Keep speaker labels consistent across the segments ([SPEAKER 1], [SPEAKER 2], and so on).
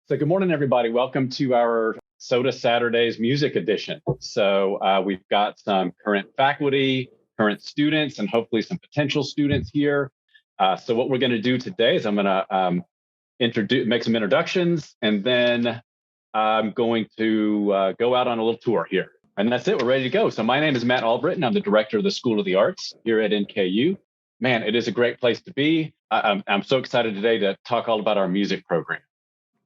[SPEAKER 1] So good morning, everybody. Welcome to our SOTA Saturdays Music Edition. So we've got some current faculty, current students, and hopefully some potential students here. So what we're going to do today is I'm going to make some introductions, and then I'm going to go out on a little tour here. And that's it. We're ready to go. So my name is Matt Albritton. I'm the director of the School of the Arts here at NKU. Man, it is a great place to be. I'm so excited today to talk all about our music program.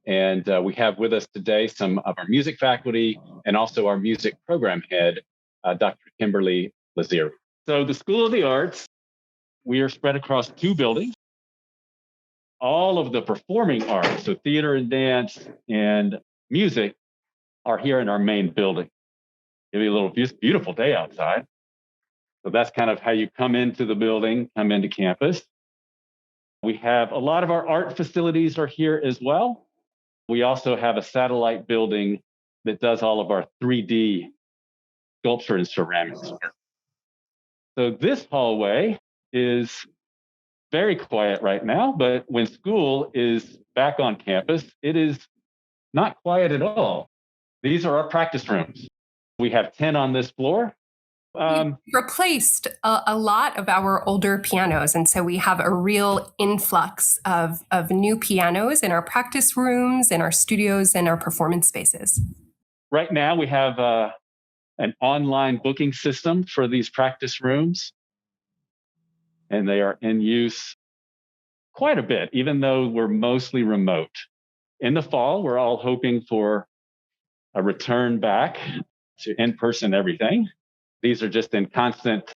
[SPEAKER 1] And we have with us today some of our music faculty and also our music program head, Dr. Kimberly Lazzeri. So the School of the Arts, we are spread across two buildings. All of the performing arts, so theater and dance and music, are here in our main building. It'll be a little beautiful day outside. So that's kind of how you come into the building, come into campus. We have a lot of our art facilities are here as well. We also have a satellite building that does all of our 3D sculpture and ceramics work. So this hallway is very quiet right now, but when school is back on campus, it is not quiet at all. These are our practice rooms. We have 10 on this floor.
[SPEAKER 2] We replaced a lot of our older pianos, and so we have a real influx of new pianos in our practice rooms, in our studios, and our performance spaces.
[SPEAKER 1] Right now, we have an online booking system for these practice rooms, and they are in use quite a bit, even though we're mostly remote. In the fall, we're all hoping for a return back to in-person everything. These are just in constant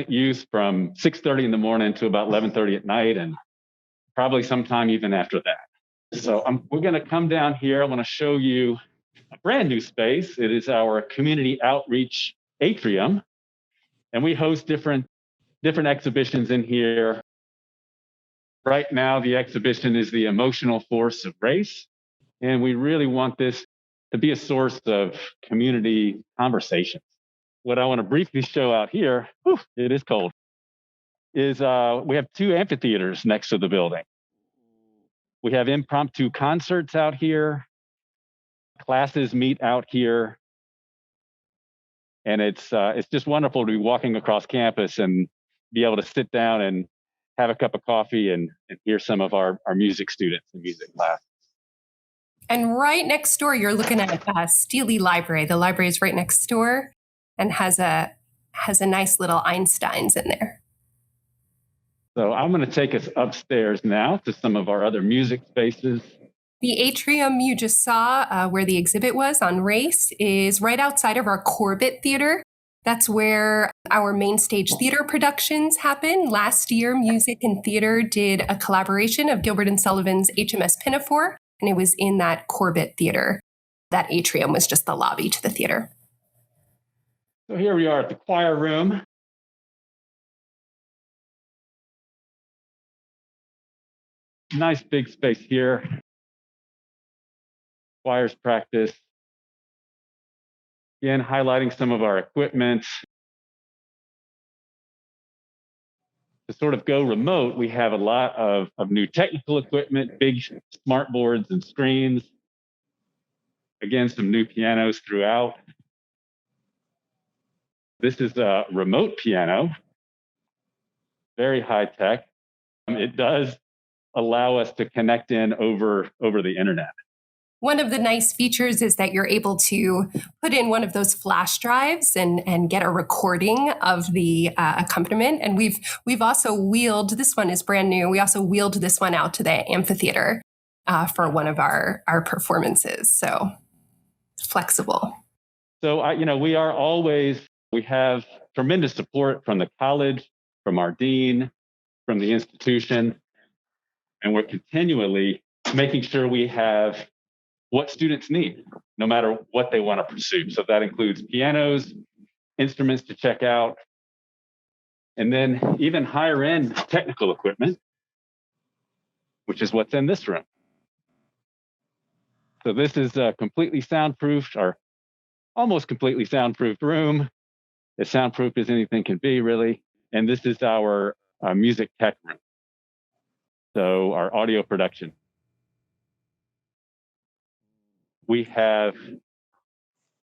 [SPEAKER 1] use from 6:30 in the morning to about 11:30 at night, and probably sometime even after that. So we're going to come down here. I want to show you a brand new space. It is our community outreach Atrium, and we host different exhibitions in here. Right now, the exhibition is the emotional force of race, and we really want this to be a source of community conversation. What I want to briefly show out here, it is cold, is we have two amphitheaters next to the building. We have impromptu concerts out here. Classes meet out here. And it's just wonderful to be walking across campus and be able to sit down and have a cup of coffee and hear some of our music students and music classes.
[SPEAKER 2] And right next door, you're looking at Steely Library. The library is right next door and has a nice little Einsteins in there.
[SPEAKER 1] So I'm going to take us upstairs now to some of our other music spaces.
[SPEAKER 2] The atrium you just saw, where the exhibit was on race, is right outside of our Corbett Theater. That's where our main stage theater productions happen. Last year, Music and Theater did a collaboration of Gilbert and Sullivan's HMS Pinafore, and it was in that Corbett Theater. That atrium was just the lobby to the theater.
[SPEAKER 1] So here we are at the choir room. Nice big space here. Choirs practice. Again, highlighting some of our equipment. To sort of go remote, we have a lot of new technical equipment, big smart boards and screens. Again, some new pianos throughout. This is a remote piano, very high tech. It does allow us to connect in over the internet.
[SPEAKER 2] One of the nice features is that you're able to put in one of those flash drives and get a recording of the accompaniment. And we've also wheeled, this one is brand new, we also wheeled this one out to the amphitheater for one of our performances. So it's flexible.
[SPEAKER 1] So, we have tremendous support from the college, from our dean, from the institution, and we're continually making sure we have what students need, no matter what they want to pursue. So that includes pianos, instruments to check out, and then even higher end technical equipment, which is what's in this room. So this is a completely soundproofed, or almost completely soundproofed room. As soundproof as anything can be, really. And this is our music tech room. So our audio production. We have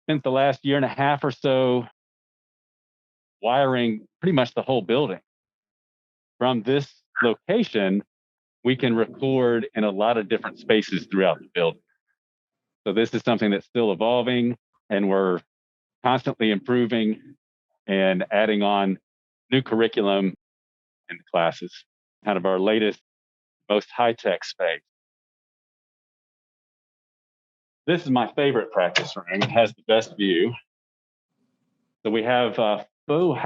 [SPEAKER 1] spent the last year and a half or so wiring pretty much the whole building. From this location, we can record in a lot of different spaces throughout the building. So this is something that's still evolving, and we're constantly improving and adding on new curriculum in the classes. Kind of our latest, most high-tech space. This is my favorite practice room. It has the best view. So we have, how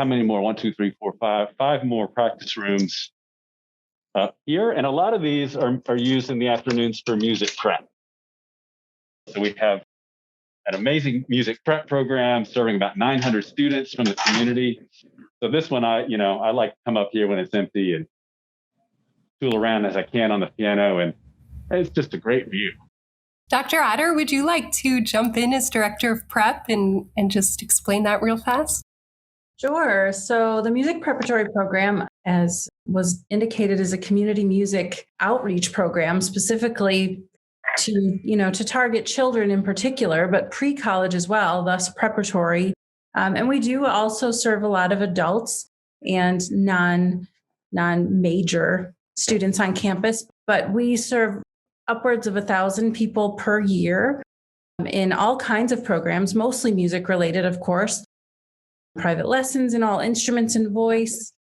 [SPEAKER 1] many more? 1, 2, 3, 4, 5. 5 more practice rooms up here. And a lot of these are used in the afternoons for music prep. So we have an amazing music prep program serving about 900 students from the community. So this one, I like to come up here when it's empty and tool around as I can on the piano. And it's just a great view.
[SPEAKER 2] Dr. Otter, would you like to jump in as Director of Prep and just explain that real fast?
[SPEAKER 3] Sure. So the music preparatory program, as was indicated, is a community music outreach program specifically to target children in particular, but pre-college as well, thus preparatory. And we do also serve a lot of adults and non-major students on campus, but we serve upwards of 1,000 people per year in all kinds of programs, mostly music related, of course. Private lessons in all instruments and voice,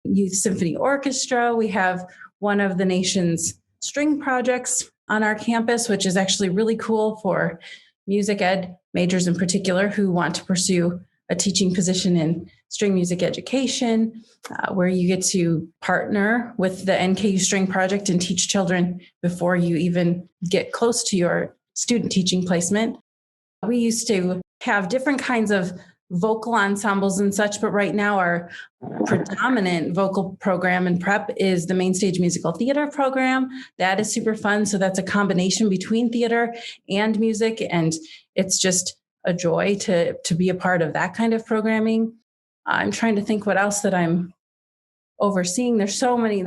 [SPEAKER 3] youth symphony orchestra. We have one of the nation's string projects on our campus, which is actually really cool for music ed majors in particular who want to pursue a teaching position in string music education, where you get to partner with the NKU String Project and teach children before you even get close to your student teaching placement. We used to have different kinds of vocal ensembles and such, but right now our predominant vocal program in prep is the Main Stage Musical Theater program. That is super fun. So that's a combination between theater and music, and it's just a joy to be a part of that kind of programming. I'm trying to think what else that I'm overseeing. There's so many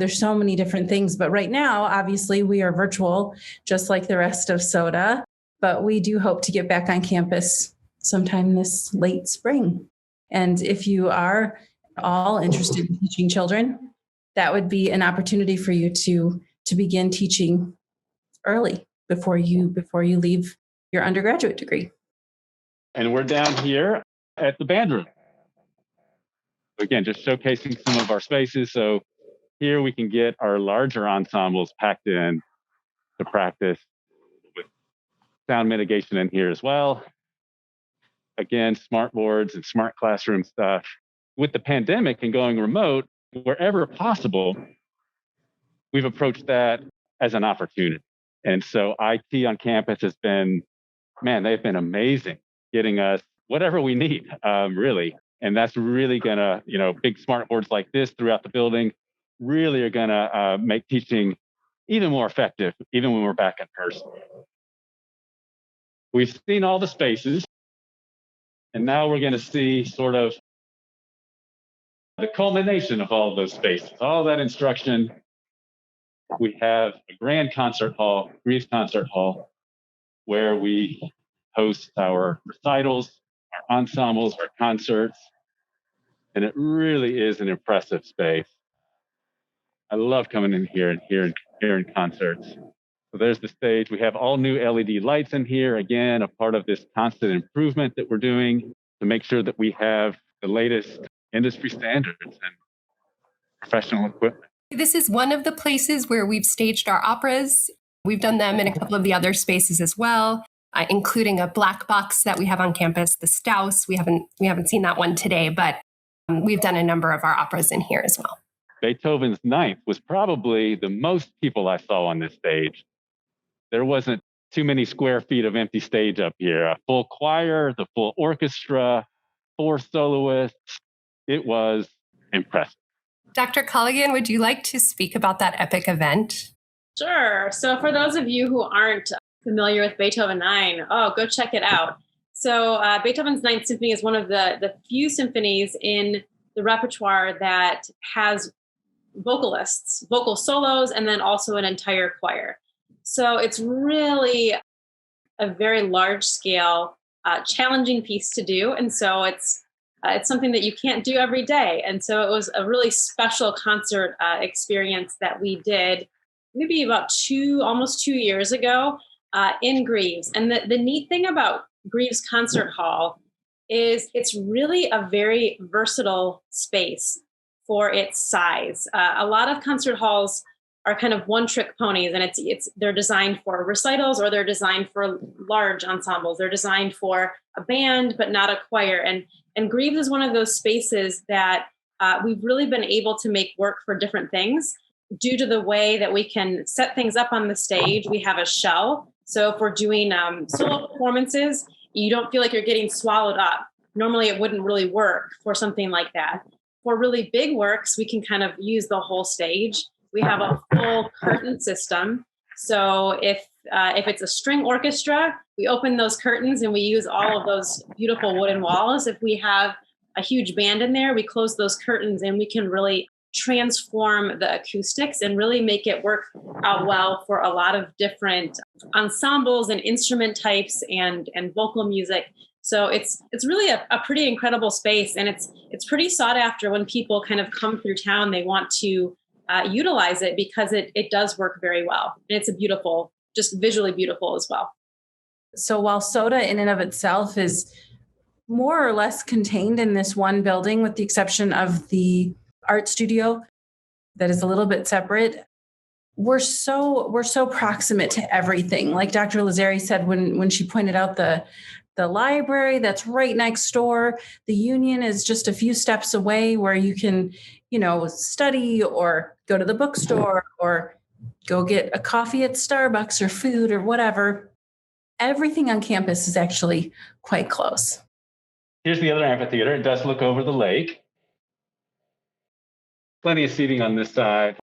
[SPEAKER 3] different things, but right now, obviously, we are virtual, just like the rest of SOTA, but we do hope to get back on campus sometime this late spring. And if you are all interested in teaching children, that would be an opportunity for you to begin teaching early before you leave your undergraduate degree.
[SPEAKER 1] And we're down here at the band room. Again, just showcasing some of our spaces. So here we can get our larger ensembles packed in to practice with sound mitigation in here as well. Again, smart boards and smart classroom stuff. With the pandemic and going remote, wherever possible, we've approached that as an opportunity. And so IT on campus has been, they've been amazing getting us whatever we need, really. And that's really gonna, big smart boards like this throughout the building really are gonna make teaching even more effective, even when we're back in person. We've seen all the spaces, and now we're gonna see sort of the culmination of all of those spaces, all that instruction. We have a grand concert hall, brief concert hall, where we host our recitals, our ensembles, our concerts, and it really is an impressive space. I love coming in here and hearing concerts. So there's the stage. We have all new LED lights in here. Again, a part of this constant improvement that we're doing to make sure that we have the latest industry standards and professional equipment.
[SPEAKER 2] This is one of the places where we've staged our operas. We've done them in a couple of the other spaces as well, including a black box that we have on campus, the Staus. We haven't seen that one today, but we've done a number of our operas in here as well.
[SPEAKER 1] Beethoven's Ninth was probably the most people I saw on this stage. There wasn't too many square feet of empty stage up here. A full choir, the full orchestra, 4 soloists. It was impressive.
[SPEAKER 2] Dr. Colligan, would you like to speak about that epic event?
[SPEAKER 4] Sure. So for those of you who aren't familiar with Beethoven 9, go check it out. So Beethoven's Ninth Symphony is one of the few symphonies in the repertoire that has vocalists, vocal solos, and then also an entire choir. So it's really a very large scale, challenging piece to do. And so it's something that you can't do every day. And so it was a really special concert experience that we did maybe about almost 2 years ago in Greaves. And the neat thing about Greaves Concert Hall is it's really a very versatile space for its size. A lot of concert halls are kind of one-trick ponies, and they're designed for recitals, or they're designed for large ensembles. They're designed for a band, but not a choir. And Greaves is one of those spaces that we've really been able to make work for different things due to the way that we can set things up on the stage. We have a shell. So if we're doing solo performances, you don't feel like you're getting swallowed up. Normally it wouldn't really work for something like that. For really big works, we can kind of use the whole stage. We have a full curtain system. So if it's a string orchestra, we open those curtains and we use all of those beautiful wooden walls. If we have a huge band in there, we close those curtains and we can really transform the acoustics and really make it work out well for a lot of different ensembles and instrument types and vocal music. So it's really a pretty incredible space, and it's pretty sought after when people kind of come through town. They want to utilize it because it does work very well. And it's a beautiful, just visually beautiful as well.
[SPEAKER 3] So while SOTA in and of itself is more or less contained in this one building, with the exception of the art studio that is a little bit separate, we're so proximate to everything. Like Dr. Lazzeri said when she pointed out the library that's right next door, the union is just a few steps away, where you can, study or go to the bookstore or go get a coffee at Starbucks or food or whatever. Everything on campus is actually quite close.
[SPEAKER 1] Here's the other amphitheater. It does look over the lake. Plenty of seating on this side.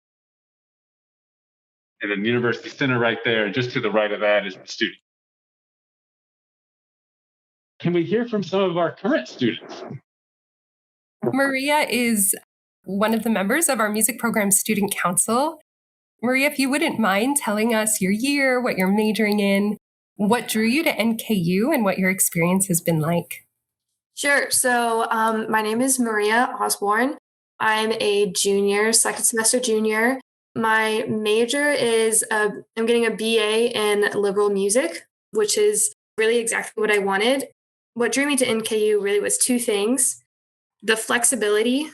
[SPEAKER 1] And then University Center right there. Just to the right of that is the studio. Can we hear from some of our current students?
[SPEAKER 2] Maria is one of the members of our music program student council. Maria, if you wouldn't mind telling us your year, what you're majoring in, what drew you to NKU, and what your experience has been like.
[SPEAKER 5] Sure. So my name is Maria Osborne. I'm a junior, second semester junior. My major is I'm getting a BA in liberal music, which is really exactly what I wanted. What drew me to NKU really was two things: the flexibility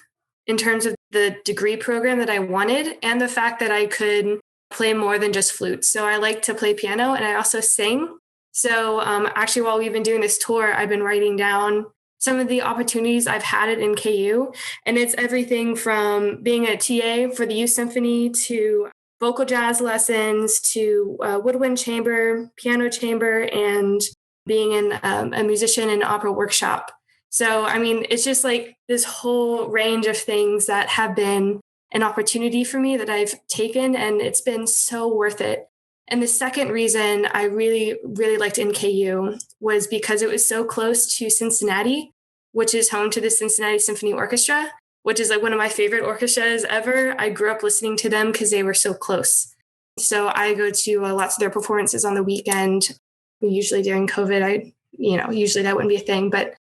[SPEAKER 5] in terms of the degree program that I wanted, and the fact that I could play more than just flute. So I like to play piano, and I also sing. So actually, while we've been doing this tour, I've been writing down some of the opportunities I've had at NKU. And it's everything from being a TA for the youth symphony to vocal jazz lessons to woodwind chamber, piano chamber, and being in a musician and opera workshop. So, I mean, it's just like this whole range of things that have been an opportunity for me that I've taken, and it's been so worth it. And the second reason I really, really liked NKU was because it was so close to Cincinnati, which is home to the Cincinnati Symphony Orchestra, which is like one of my favorite orchestras ever. I grew up listening to them because they were so close. So I go to lots of their performances on the weekend. Usually during COVID, usually that wouldn't be a thing, but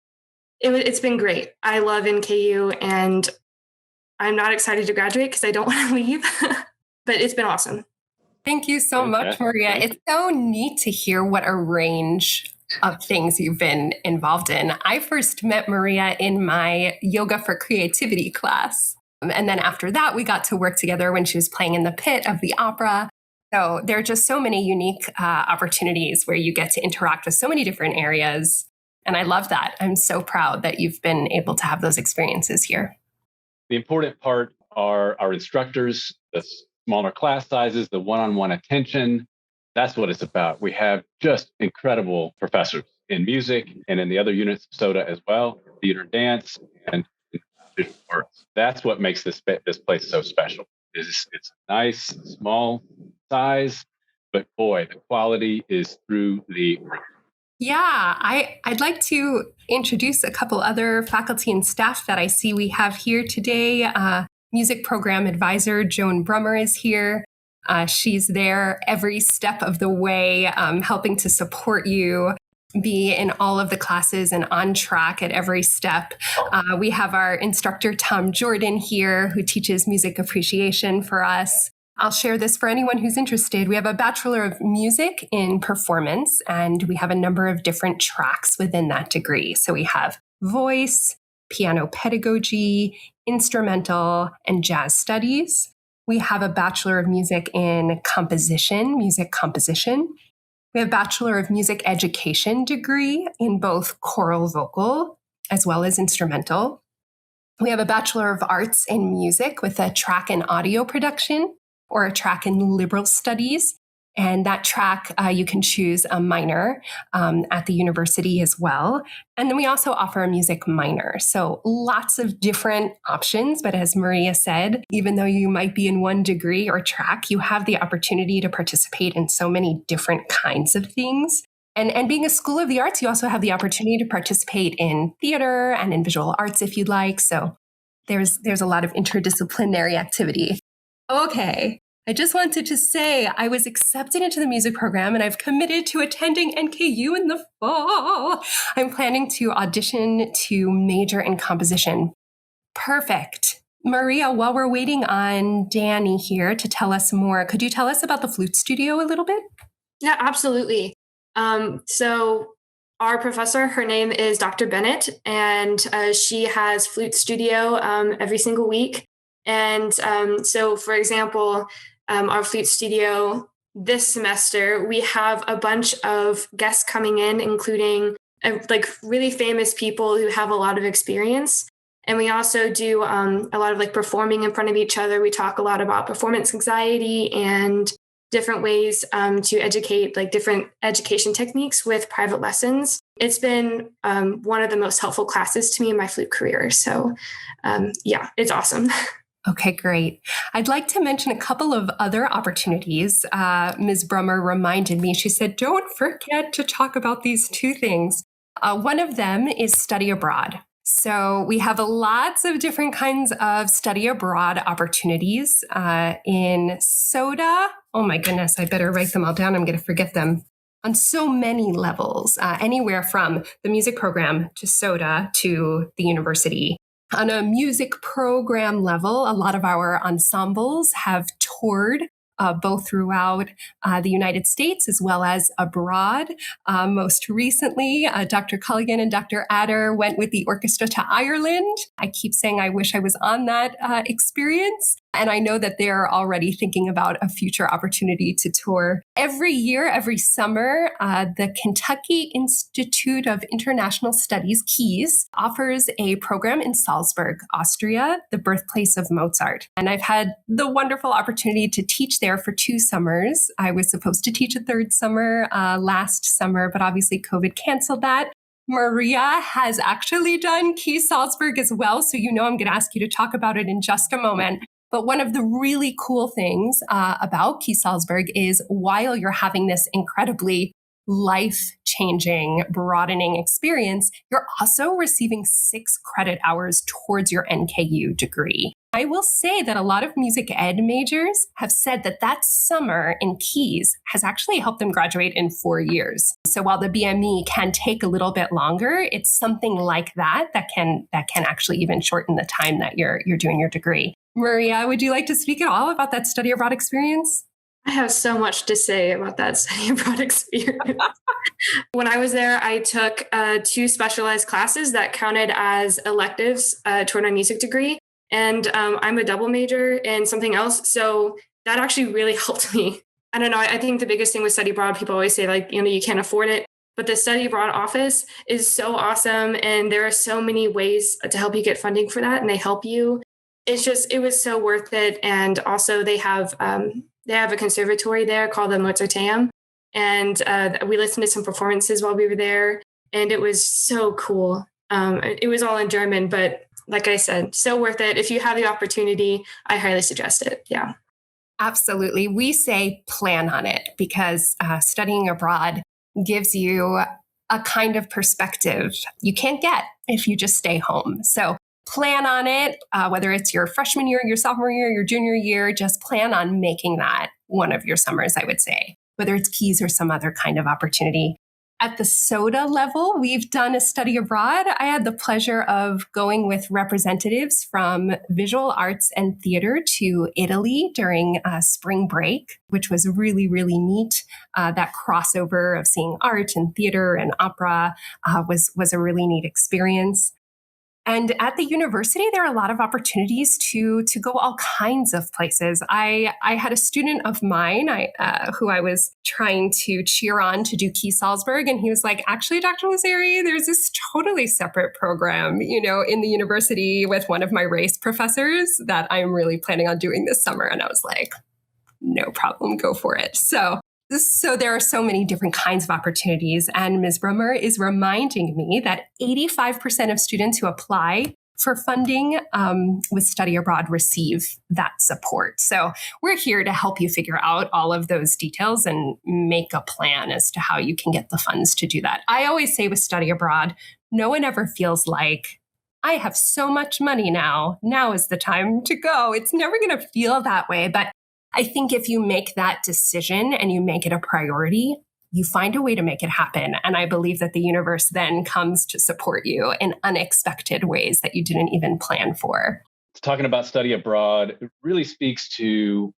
[SPEAKER 5] it's been great. I love NKU, and I'm not excited to graduate because I don't want to leave, but it's been awesome.
[SPEAKER 2] Thank you so much, Maria. It's so neat to hear what a range of things you've been involved in. I first met Maria in my Yoga for Creativity class. And then after that, we got to work together when she was playing in the pit of the opera. So there are just so many unique opportunities where you get to interact with so many different areas. And I love that. I'm so proud that you've been able to have those experiences here.
[SPEAKER 1] The important part are our instructors, the smaller class sizes, the one-on-one attention. That's what it's about. We have just incredible professors in music and in the other units of SOTA as well, theater and dance, and visual arts. That's what makes this place so special. It's a nice, small size, but boy, the quality is through the roof.
[SPEAKER 2] Yeah, I'd like to introduce a couple other faculty and staff that I see we have here today. Music program advisor Joan Brummer is here. She's there every step of the way, helping to support you, be in all of the classes and on track at every step. We have our instructor, Tom Jordan, here, who teaches music appreciation for us. I'll share this for anyone who's interested. We have a Bachelor of Music in Performance, and we have a number of different tracks within that degree. So we have voice, piano pedagogy, instrumental, and jazz studies. We have a Bachelor of Music in Composition, music composition. We have Bachelor of Music Education degree in both choral vocal as well as instrumental. We have a Bachelor of Arts in Music with a track in audio production or a track in liberal studies. And that track, you can choose a minor at the university as well. And then we also offer a music minor. So lots of different options. But as Maria said, even though you might be in one degree or track, you have the opportunity to participate in so many different kinds of things. And being a School of the Arts, you also have the opportunity to participate in theater and in visual arts if you'd like. So there's a lot of interdisciplinary activity. Okay. I just wanted to say I was accepted into the music program and I've committed to attending NKU in the fall. I'm planning to audition to major in composition. Perfect. Maria, while we're waiting on Danny here to tell us more, could you tell us about the Flute Studio a little bit?
[SPEAKER 5] Yeah, absolutely. So our professor, her name is Dr. Bennett, and she has Flute Studio every single week. And so, for example, our Flute Studio this semester, we have a bunch of guests coming in, including like really famous people who have a lot of experience. And we also do a lot of like performing in front of each other. We talk a lot about performance anxiety and different ways to educate, like different education techniques with private lessons. It's been one of the most helpful classes to me in my flute career. So yeah, it's awesome.
[SPEAKER 2] Okay, great. I'd like to mention a couple of other opportunities. Ms. Brummer reminded me, she said, don't forget to talk about these two things. One of them is study abroad. So we have lots of different kinds of study abroad opportunities in SOTA. Oh my goodness, I better write them all down. I'm going to forget them. On so many levels, anywhere from the music program to SOTA to the university. On a music program level, a lot of our ensembles have toured both throughout the United States as well as abroad. Most recently, Dr. Culligan and Dr. Adder went with the orchestra to Ireland. I keep saying I wish I was on that experience. And I know that they're already thinking about a future opportunity to tour. Every year, every summer, the Kentucky Institute of International Studies, KEYS, offers a program in Salzburg, Austria, the birthplace of Mozart. And I've had the wonderful opportunity to teach there for 2 summers. I was supposed to teach a 3rd summer last summer, but obviously COVID canceled that. Maria has actually done KEYS Salzburg as well. So you know I'm going to ask you to talk about it in just a moment. But one of the really cool things about KEYS Salzburg is while you're having this incredibly life-changing, broadening experience, you're also receiving 6 credit hours towards your NKU degree. I will say that a lot of music ed majors have said that that summer in KEYS has actually helped them graduate in 4 years. So while the BME can take a little bit longer, it's something like that can actually even shorten the time that you're doing your degree. Maria, would you like to speak at all about that study abroad experience?
[SPEAKER 5] I have so much to say about that study abroad experience. When I was there, I took 2 specialized classes that counted as electives toward my music degree. And I'm a double major in something else. So that actually really helped me. I don't know. I think the biggest thing with study abroad, people always say like, you can't afford it. But the study abroad office is so awesome. And there are so many ways to help you get funding for that. And they help you. It was so worth it. And also they have a conservatory there called the Mozarteum. And we listened to some performances while we were there. And it was so cool. It was all in German, but like I said, so worth it. If you have the opportunity, I highly suggest it. Yeah.
[SPEAKER 2] Absolutely. We say plan on it because studying abroad gives you a kind of perspective you can't get if you just stay home. So plan on it, whether it's your freshman year, your sophomore year, your junior year, just plan on making that one of your summers, I would say, whether it's Keys or some other kind of opportunity. At the SOTA level, we've done a study abroad. I had the pleasure of going with representatives from visual arts and theater to Italy during spring break, which was really, really neat. That crossover of seeing art and theater and opera was a really neat experience. And at the university, there are a lot of opportunities to go all kinds of places. I had a student of mine who I was trying to cheer on to do Key Salzburg, and he was like, actually, Dr. Lazzeri, there's this totally separate program, in the university with one of my race professors that I'm really planning on doing this summer. And I was like, no problem, go for it. So there are so many different kinds of opportunities. And Ms. Brummer is reminding me that 85% of students who apply for funding with study abroad receive that support. So we're here to help you figure out all of those details and make a plan as to how you can get the funds to do that. I always say with study abroad, no one ever feels like, I have so much money now is the time to go. It's never going to feel that way. But I think if you make that decision and you make it a priority, you find a way to make it happen. And I believe that the universe then comes to support you in unexpected ways that you didn't even plan for.
[SPEAKER 1] Talking about study abroad, it really speaks to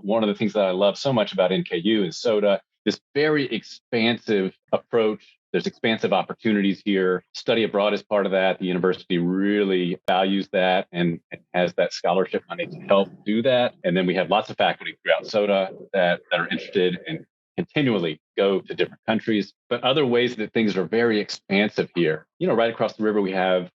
[SPEAKER 1] one of the things that I love so much about NKU and SOTA, this very expansive approach. There's expansive opportunities here. Study abroad is part of that. The university really values that and has that scholarship money to help do that. And then we have lots of faculty throughout SOTA that are interested and continually go to different countries. But other ways that things are very expansive here. Right across the river, we have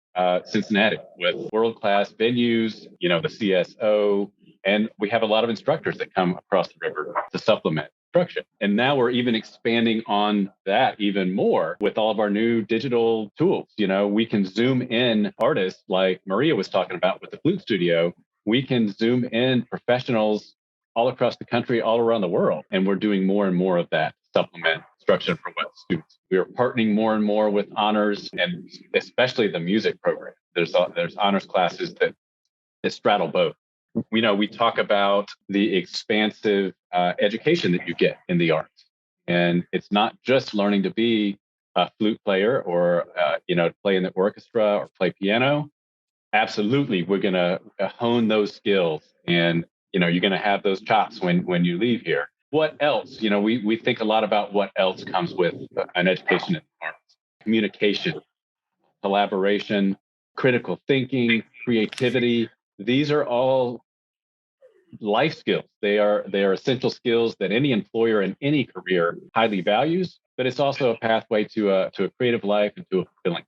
[SPEAKER 1] Cincinnati with world-class venues, the CSO, and we have a lot of instructors that come across the river to supplement instruction. And now we're even expanding on that even more with all of our new digital tools. We can zoom in artists like Maria was talking about with the Flute Studio. We can zoom in professionals all across the country, all around the world. And we're doing more and more of that to supplement instruction for what students. We are partnering more and more with honors and especially the music program. There's honors classes that straddle both. We talk about the expansive education that you get in the arts. And it's not just learning to be a flute player or, play in the orchestra or play piano. Absolutely, we're going to hone those skills and, you're going to have those chops when you leave here. What else? We think a lot about what else comes with an education in the arts. Communication, collaboration, critical thinking, creativity. These are all life skills. They are essential skills that any employer in any career highly values, but it's also a pathway to a creative life and to a fulfilling.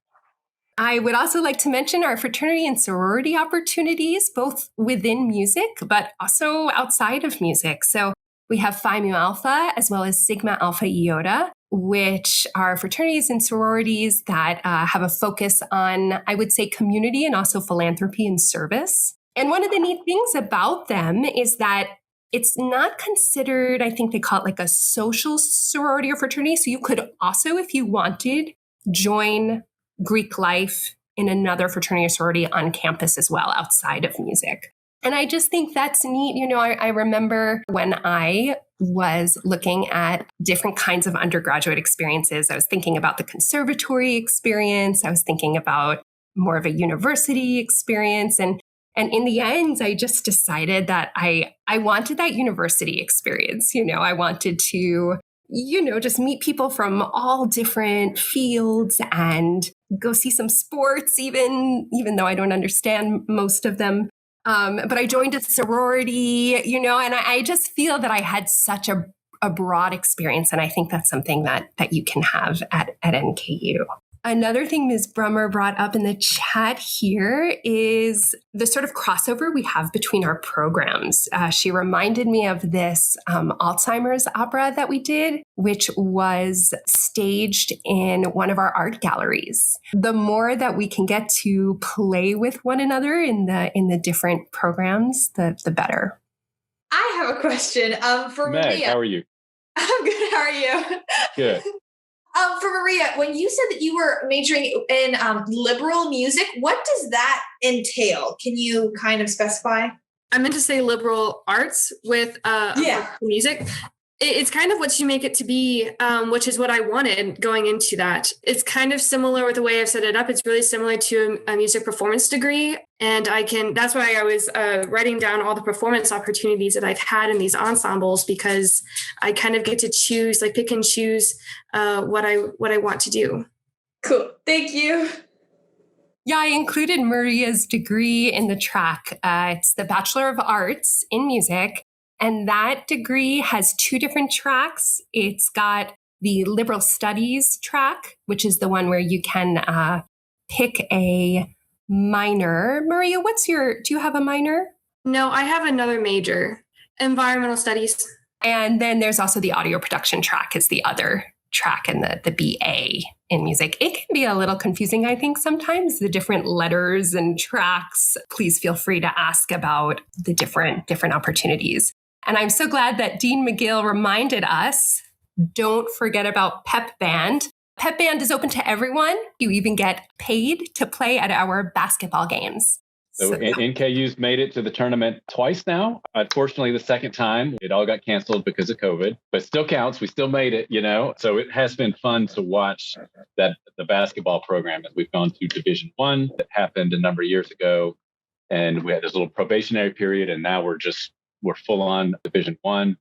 [SPEAKER 2] I would also like to mention our fraternity and sorority opportunities, both within music, but also outside of music. So we have Phi Mu Alpha as well as Sigma Alpha Iota, which are fraternities and sororities that have a focus on, I would say, community and also philanthropy and service. And one of the neat things about them is that it's not considered, I think they call it like a social sorority or fraternity. So you could also, if you wanted, join Greek life in another fraternity or sorority on campus as well, outside of music. And I just think that's neat. I remember when I was looking at different kinds of undergraduate experiences, I was thinking about the conservatory experience. I was thinking about more of a university experience. And in the end, I just decided that I wanted that university experience. I wanted to, just meet people from all different fields and go see some sports, even though I don't understand most of them. But I joined a sorority, and I just feel that I had such a broad experience. And I think that's something that you can have at NKU. Another thing Ms. Brummer brought up in the chat here is the sort of crossover we have between our programs. She reminded me of this Alzheimer's opera that we did, which was staged in one of our art galleries. The more that we can get to play with one another in the different programs, the better.
[SPEAKER 6] I have a question for
[SPEAKER 1] Meg,
[SPEAKER 6] Maria.
[SPEAKER 1] how are you?
[SPEAKER 6] I'm good. How are you?
[SPEAKER 1] Good.
[SPEAKER 6] For Maria, when you said that you were majoring in liberal music, what does that entail? Can you kind of specify?
[SPEAKER 5] I meant to say liberal arts with music. It's kind of what you make it to be, which is what I wanted going into that. It's kind of similar with the way I've set it up. It's really similar to a music performance degree. And that's why I was writing down all the performance opportunities that I've had in these ensembles, because I kind of get to choose, like pick and choose what I want to do.
[SPEAKER 6] Cool. Thank you.
[SPEAKER 2] Yeah, I included Maria's degree in the track. It's the Bachelor of Arts in Music. And that degree has two different tracks. It's got the Liberal Studies track, which is the one where you can pick a minor. Maria, do you have a minor?
[SPEAKER 5] No, I have another major, environmental studies.
[SPEAKER 2] And then there's also the audio production track is the other track in the BA in music. It can be a little confusing, I think, sometimes, the different letters and tracks. Please feel free to ask about the different opportunities. And I'm so glad that Dean McGill reminded us, don't forget about Pep Band. Pep Band is open to everyone. You even get paid to play at our basketball games.
[SPEAKER 1] So NKU's made it to the tournament twice now. Unfortunately, the second time, it all got canceled because of COVID, but still counts. We still made it, So it has been fun to watch the basketball program as we've gone through Division I. That happened a number of years ago. And we had this little probationary period, and now we're full on Division I.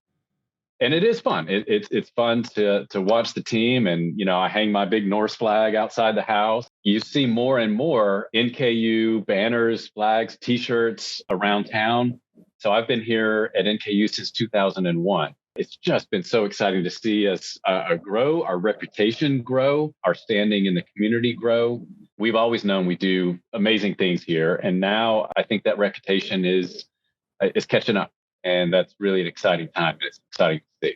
[SPEAKER 1] And it is fun. It's fun to watch the team. And, I hang my big Norse flag outside the house. You see more and more NKU banners, flags, T-shirts around town. So I've been here at NKU since 2001. It's just been so exciting to see us grow, our reputation grow, our standing in the community grow. We've always known we do amazing things here. And now I think that reputation is catching up. And that's really an exciting time. It's exciting to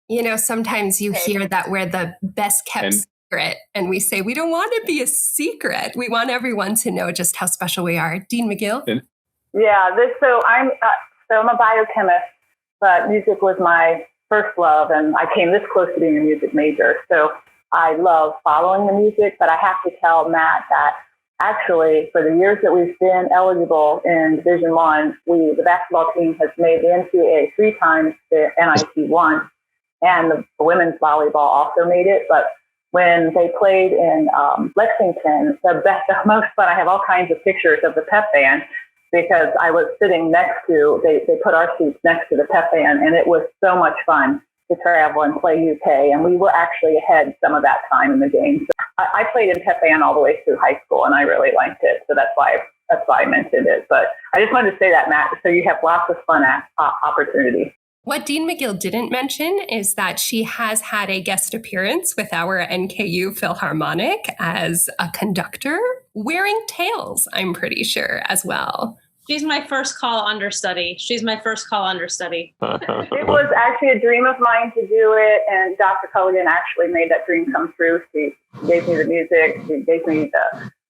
[SPEAKER 1] see.
[SPEAKER 2] Sometimes you hear that we're the best kept secret, and we say we don't want to be a secret. We want everyone to know just how special we are. Dean McGill?
[SPEAKER 7] So I'm a biochemist, but music was my first love, and I came this close to being a music major. So I love following the music, but I have to tell Matt that actually, for the years that we've been eligible in Division I, the basketball team has made the NCAA 3 times the NIT once, and the women's volleyball also made it. But when they played in Lexington, the most fun, I have all kinds of pictures of the pep band, because I was sitting they put our seats next to the pep band, and it was so much fun to travel and play UK. And we were actually ahead some of that time in the game. So I played in pep band all the way through high school, and I really liked it. So that's why I mentioned it. But I just wanted to say that, Matt, so you have lots of fun opportunities.
[SPEAKER 2] What Dean McGill didn't mention is that she has had a guest appearance with our NKU Philharmonic as a conductor, wearing tails, I'm pretty sure, as well.
[SPEAKER 4] She's my first call understudy. It
[SPEAKER 7] was actually a dream of mine to do it, and Dr. Culligan actually made that dream come true. She gave me the music. She gave me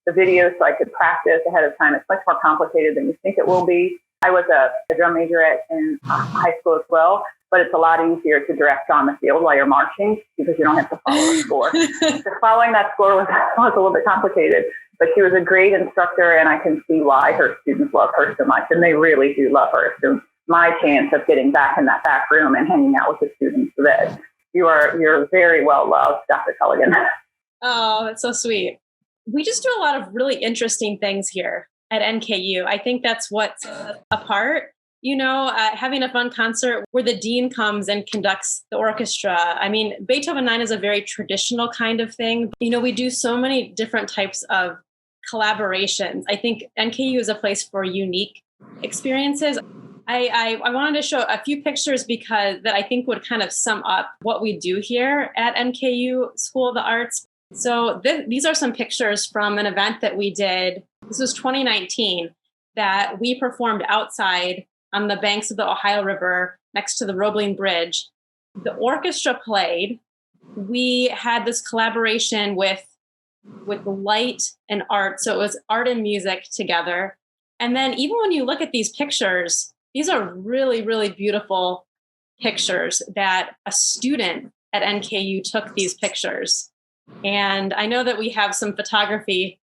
[SPEAKER 7] the video so I could practice ahead of time. It's much more complicated than you think it will be. I was a drum major in high school as well, but it's a lot easier to direct on the field while you're marching because you don't have to follow the score. So following that score was a little bit complicated. But she was a great instructor, and I can see why her students love her so much, and they really do love her. So my chance of getting back in that back room and hanging out with the students, so that you're very well loved, Dr. Culligan.
[SPEAKER 4] Oh, that's so sweet. We just do a lot of really interesting things here at NKU. I think that's what's apart. Having a fun concert where the dean comes and conducts the orchestra. I mean, Beethoven 9 is a very traditional kind of thing. We do so many different types of collaborations. I think NKU is a place for unique experiences. I wanted to show a few pictures because that I think would kind of sum up what we do here at NKU School of the Arts. So these are some pictures from an event that we did. This was 2019 that we performed outside on the banks of the Ohio River next to the Roebling Bridge. The orchestra played. We had this collaboration with light and art. So it was art and music together. And then even when you look at these pictures, these are really, really beautiful pictures that a student at NKU took these pictures. And I know that we have some photography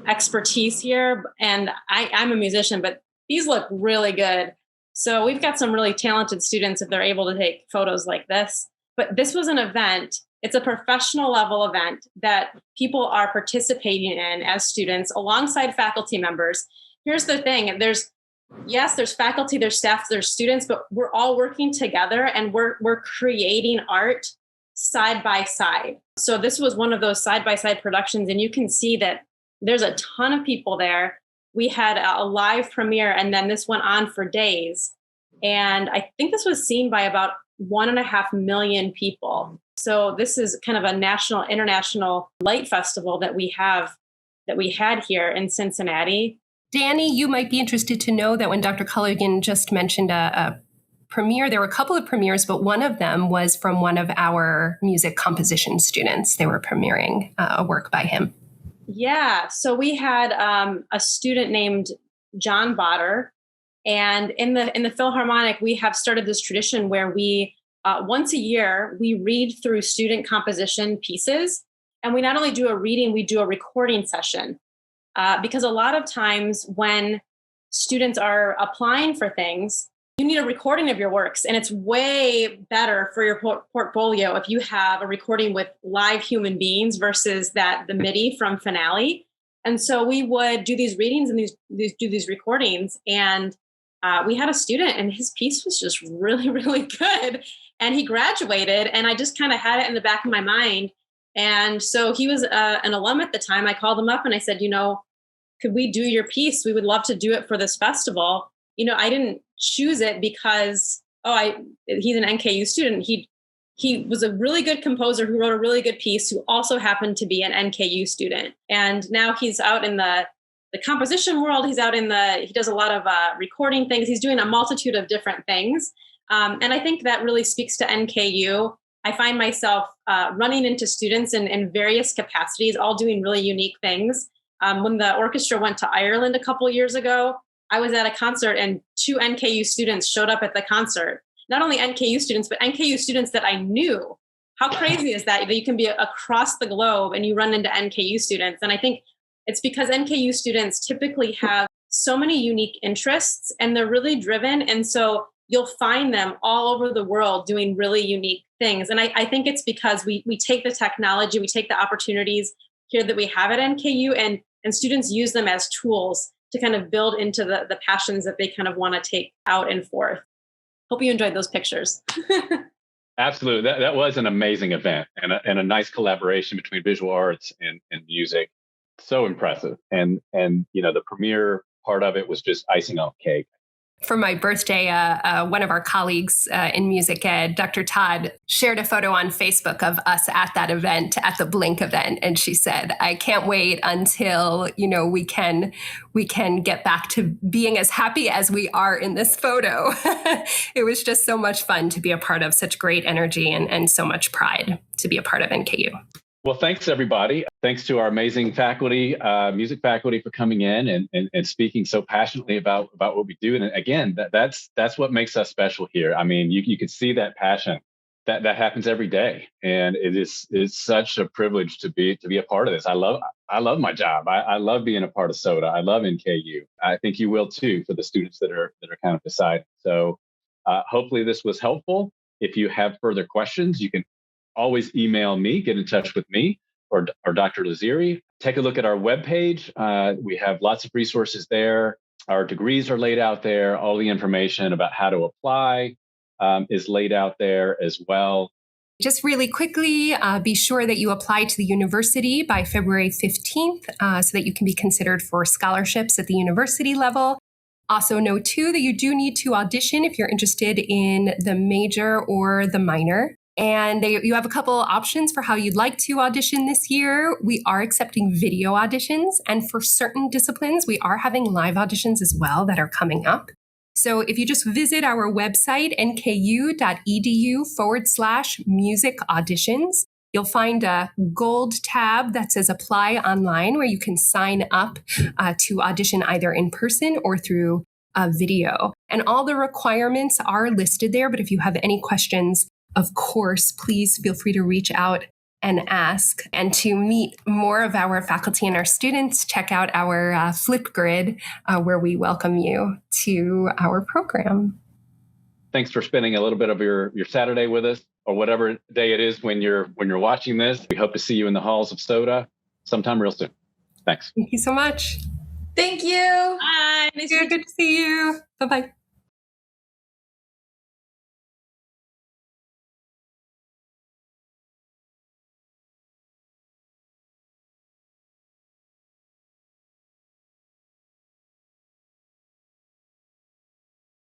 [SPEAKER 4] expertise here, and I'm a musician, but these look really good. So we've got some really talented students if they're able to take photos like this. But this was an event. It's a professional level event that people are participating in as students alongside faculty members. Here's the thing. There's faculty, there's staff, there's students, but we're all working together and we're creating art side by side. So this was one of those side by side productions, and you can see that there's a ton of people there. We had a live premiere, and then this went on for days. And I think this was seen by about 1.5 million people. So this is kind of a national, international light festival that we had here in Cincinnati.
[SPEAKER 2] Danny, you might be interested to know that when Dr. Culligan just mentioned a premiere, there were a couple of premieres, but one of them was from one of our music composition students. They were premiering a work by him.
[SPEAKER 4] Yeah. So we had a student named John Botter. And in the Philharmonic, we have started this tradition where we, once a year, we read through student composition pieces. And we not only do a reading, we do a recording session. Because a lot of times when students are applying for things, you need a recording of your works. And it's way better for your portfolio if you have a recording with live human beings versus the MIDI from Finale. And so we would do these readings and do these recordings. And we had a student, and his piece was just really, really good. And he graduated, and I just kind of had it in the back of my mind. And so he was an alum at the time. I called him up and I said, could we do your piece? We would love to do it for this festival. I didn't choose it because, he's an NKU student. He was a really good composer who wrote a really good piece, who also happened to be an NKU student. And now he's out in the composition world. He does a lot of recording things. He's doing a multitude of different things. And I think that really speaks to NKU. I find myself running into students in various capacities, all doing really unique things. When the orchestra went to Ireland a couple years ago, I was at a concert and 2 NKU students showed up at the concert. Not only NKU students, but NKU students that I knew. How crazy is that you can be across the globe and you run into NKU students? And I think it's because NKU students typically have so many unique interests and they're really driven. And so you'll find them all over the world doing really unique things. And I think it's because we take the technology, we take the opportunities here that we have at NKU, and students use them as tools to kind of build into the passions that they kind of want to take out and forth. Hope you enjoyed those pictures.
[SPEAKER 1] Absolutely. That was an amazing event and a nice collaboration between visual arts and music. So impressive. And the premiere part of it was just icing on the cake.
[SPEAKER 2] For my birthday, one of our colleagues in music ed, Dr. Todd, shared a photo on Facebook of us at that event, at the Blink event. And she said, I can't wait until, we can get back to being as happy as we are in this photo. It was just so much fun to be a part of, such great energy and so much pride to be a part of NKU.
[SPEAKER 1] Well, thanks, everybody. Thanks to our amazing faculty, music faculty, for coming in and speaking so passionately about what we do. And again, that's what makes us special here. I mean, you can see that passion that happens every day, and it's such a privilege to be a part of this. I love my job. I love being a part of SOTA. I love NKU. I think you will too, for the students that are kind of deciding. So hopefully this was helpful. If you have further questions, you can always email me, get in touch with me or Dr. Lazzeri. Take a look at our webpage. We have lots of resources there. Our degrees are laid out there. All the information about how to apply is laid out there as well.
[SPEAKER 2] Just really quickly, be sure that you apply to the university by February 15th so that you can be considered for scholarships at the university level. Also know, too, that you do need to audition if you're interested in the major or the minor. And you have a couple options for how you'd like to audition this year. We are accepting video auditions. And for certain disciplines, we are having live auditions as well that are coming up. So if you just visit our website, nku.edu/music auditions, you'll find a gold tab that says Apply Online, where you can sign up to audition either in person or through video. And all the requirements are listed there. But if you have any questions, of course, please feel free to reach out and ask. And to meet more of our faculty and our students, check out our Flipgrid, where we welcome you to our program.
[SPEAKER 1] Thanks for spending a little bit of your Saturday with us, or whatever day it is when you're watching this. We hope to see you in the halls of SOTA sometime real soon. Thanks.
[SPEAKER 2] Thank you so much.
[SPEAKER 6] Thank you.
[SPEAKER 4] Bye.
[SPEAKER 2] Good to see you. Bye-bye.